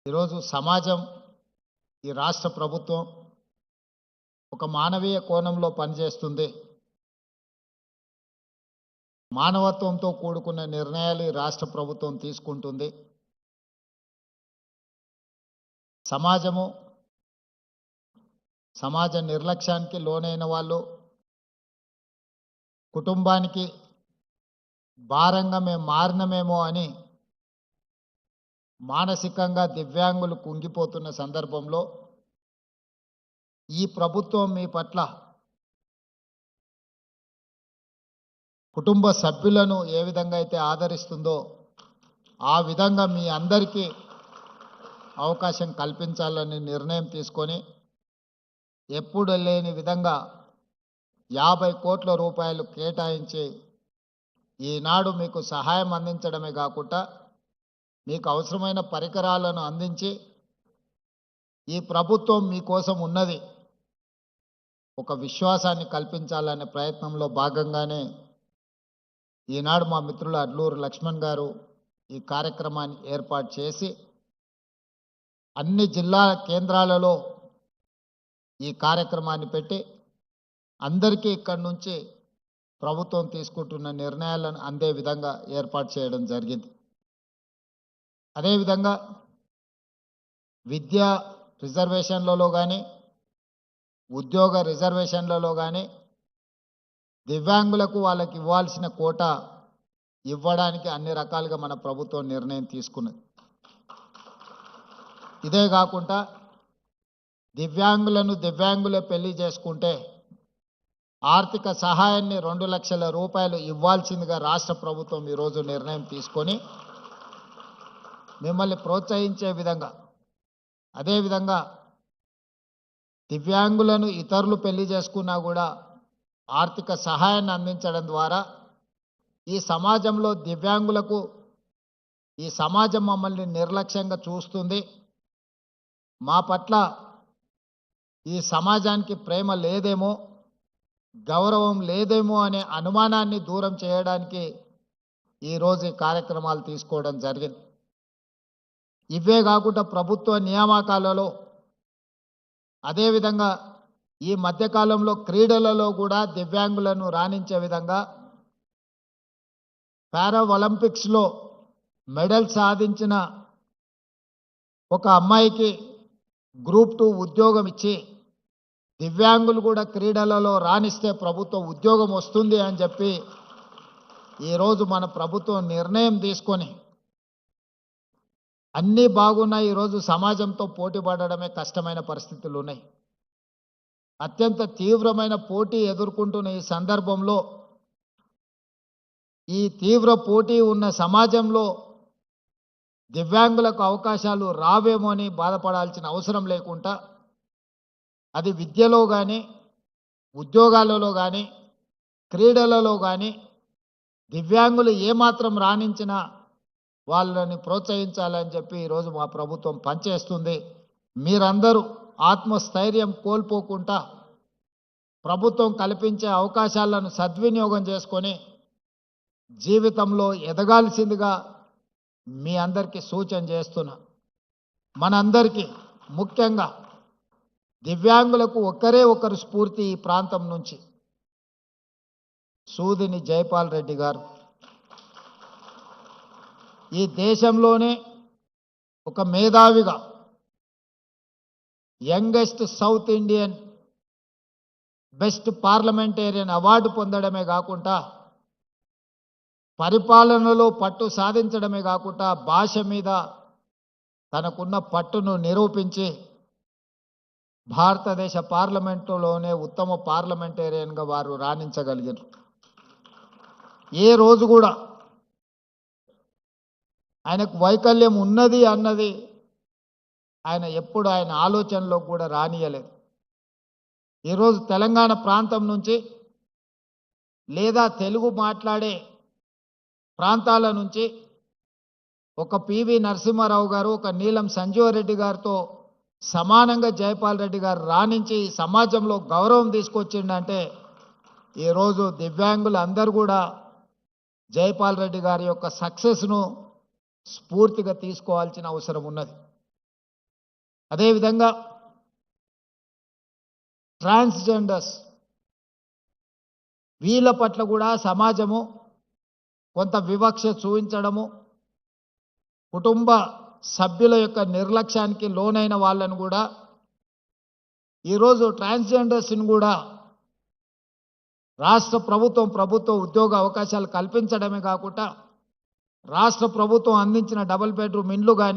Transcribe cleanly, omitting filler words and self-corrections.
ఈరోజు సమాజం ఈ రాష్ట్ర ప్రభుత్వం ఒక మానవీయ కోణంలో పనిచేస్తుంది. మానవత్వంతో కూడుకున్న నిర్ణయాలు ఈ రాష్ట్ర ప్రభుత్వం తీసుకుంటుంది. సమాజ నిర్లక్ష్యానికి లోనైన వాళ్ళు కుటుంబానికి భారంగా మేము మారినమేమో అని మానసికంగా దివ్యాంగులు కుంగిపోతున్న సందర్భంలో ఈ ప్రభుత్వం మీ పట్ల కుటుంబ సభ్యులను ఏ విధంగా అయితే ఆదరిస్తుందో ఆ విధంగా మీ అందరికీ అవకాశం కల్పించాలని నిర్ణయం తీసుకొని ఎప్పుడు లేని విధంగా 50 కోట్ల రూపాయలు కేటాయించి ఈనాడు మీకు సహాయం అందించడమే కాకుండా మీకు అవసరమైన పరికరాలను అందించి ఈ ప్రభుత్వం మీకోసం ఉన్నది ఒక విశ్వాసాన్ని కల్పించాలనే ప్రయత్నంలో భాగంగానే ఈనాడు మా మిత్రులు అడ్లూరు లక్ష్మణ్ గారు ఈ కార్యక్రమాన్ని ఏర్పాటు చేసి అన్ని జిల్లా కేంద్రాలలో ఈ కార్యక్రమాన్ని పెట్టి అందరికీ ఇక్కడి నుంచి ప్రభుత్వం తీసుకుంటున్న నిర్ణయాలను అందే విధంగా ఏర్పాటు చేయడం జరిగింది. అదేవిధంగా విద్యా రిజర్వేషన్లలో కానీ ఉద్యోగ రిజర్వేషన్లలో కానీ దివ్యాంగులకు వాళ్ళకి ఇవ్వాల్సిన కోటా ఇవ్వడానికి అన్ని రకాలుగా మన ప్రభుత్వం నిర్ణయం తీసుకున్నది. ఇదే కాకుండా దివ్యాంగులే పెళ్లి చేసుకుంటే ఆర్థిక సహాయాన్ని 2 లక్షల రూపాయలు ఇవ్వాల్సిందిగా రాష్ట్ర ప్రభుత్వం ఈరోజు నిర్ణయం తీసుకొని మిమ్మల్ని ప్రోత్సహించే విధంగా, అదేవిధంగా దివ్యాంగులను ఇతరులు పెళ్లి చేసుకున్నా కూడా ఆర్థిక సహాయాన్ని అందించడం ద్వారా ఈ సమాజంలో దివ్యాంగులకు ఈ సమాజం మమ్మల్ని నిర్లక్ష్యంగా చూస్తుంది, మా పట్ల ఈ సమాజానికి ప్రేమ లేదేమో, గౌరవం లేదేమో అనే అనుమానాన్ని దూరం చేయడానికి ఈరోజు ఈ కార్యక్రమాలు తీసుకోవడం జరిగింది. ఇవే కాకుండా ప్రభుత్వ నియామకాలలో అదేవిధంగా ఈ మధ్యకాలంలో క్రీడలలో కూడా దివ్యాంగులను రాణించే విధంగా పారా ఒలింపిక్స్లో మెడల్ సాధించిన ఒక అమ్మాయికి గ్రూప్ 2 ఉద్యోగం ఇచ్చి దివ్యాంగులు కూడా క్రీడలలో రాణిస్తే ప్రభుత్వ ఉద్యోగం వస్తుంది అని చెప్పి ఈరోజు మన ప్రభుత్వం నిర్ణయం తీసుకొని అన్నీ బాగున్నాయి. ఈరోజు సమాజంతో పోటీ పడడమే కష్టమైన పరిస్థితులు ఉన్నాయి. అత్యంత తీవ్రమైన పోటీ ఎదుర్కొంటున్న ఈ సందర్భంలో ఈ తీవ్ర పోటీ ఉన్న సమాజంలో దివ్యాంగులకు అవకాశాలు రావేమో అని బాధపడాల్సిన అవసరం లేకుండా అది విద్యలో కానీ ఉద్యోగాలలో కానీ క్రీడలలో కానీ దివ్యాంగులు ఏమాత్రం రాణించినా వాళ్ళని ప్రోత్సహించాలని చెప్పి ఈరోజు మా ప్రభుత్వం పనిచేస్తుంది. మీరందరూ ఆత్మస్థైర్యం కోల్పోకుండా ప్రభుత్వం కల్పించే అవకాశాలను సద్వినియోగం చేసుకొని జీవితంలో ఎదగాల్సిందిగా మీ అందరికీ సూచన చేస్తున్నా. మనందరికీ ముఖ్యంగా దివ్యాంగులకు ఒకరే ఒకరు స్ఫూర్తి ఈ ప్రాంతం నుంచి సూదిని జైపాల్ రెడ్డి గారు. ఈ దేశంలోనే ఒక మేధావిగా youngest south Indian best parliamentarian award పొందడమే కాకుండా పరిపాలనలో పట్టు సాధించడమే కాకుండా భాష మీద తనకున్న పట్టును నిరూపించి భారతదేశ పార్లమెంటులోనే ఉత్తమ పార్లమెంటేరియన్గా వారు రాణించగలిగారు. ఏ రోజు కూడా ఆయనకు వైకల్యం ఉన్నది అన్నది ఆయన ఎప్పుడు ఆయన ఆలోచనలో కూడా రానియలేదు. ఈరోజు తెలంగాణ ప్రాంతం నుంచి లేదా తెలుగు మాట్లాడే ప్రాంతాల నుంచి ఒక పివి నరసింహారావు గారు, ఒక నీలం సంజీవరెడ్డి గారితో సమానంగా జైపాల్ రెడ్డి గారు రాణించి సమాజంలో గౌరవం తీసుకొచ్చిండంటే ఈరోజు దివ్యాంగులు అందరూ కూడా జైపాల్ రెడ్డి గారి యొక్క సక్సెస్ను స్ఫూర్తిగా తీసుకోవాల్సిన అవసరం ఉన్నది. అదేవిధంగా ట్రాన్స్జెండర్స్ వీళ్ళ పట్ల కూడా సమాజము కొంత వివక్ష చూపించడము, కుటుంబ సభ్యుల యొక్క నిర్లక్ష్యానికి లోనైన వాళ్ళను కూడా ఈరోజు ట్రాన్స్జెండర్స్ని కూడా రాష్ట్ర ప్రభుత్వ ఉద్యోగ అవకాశాలు కల్పించడమే కాకుండా రాష్ట్ర ప్రభుత్వం అందించిన డబుల్ బెడ్రూమ్ ఇండ్లు కానీ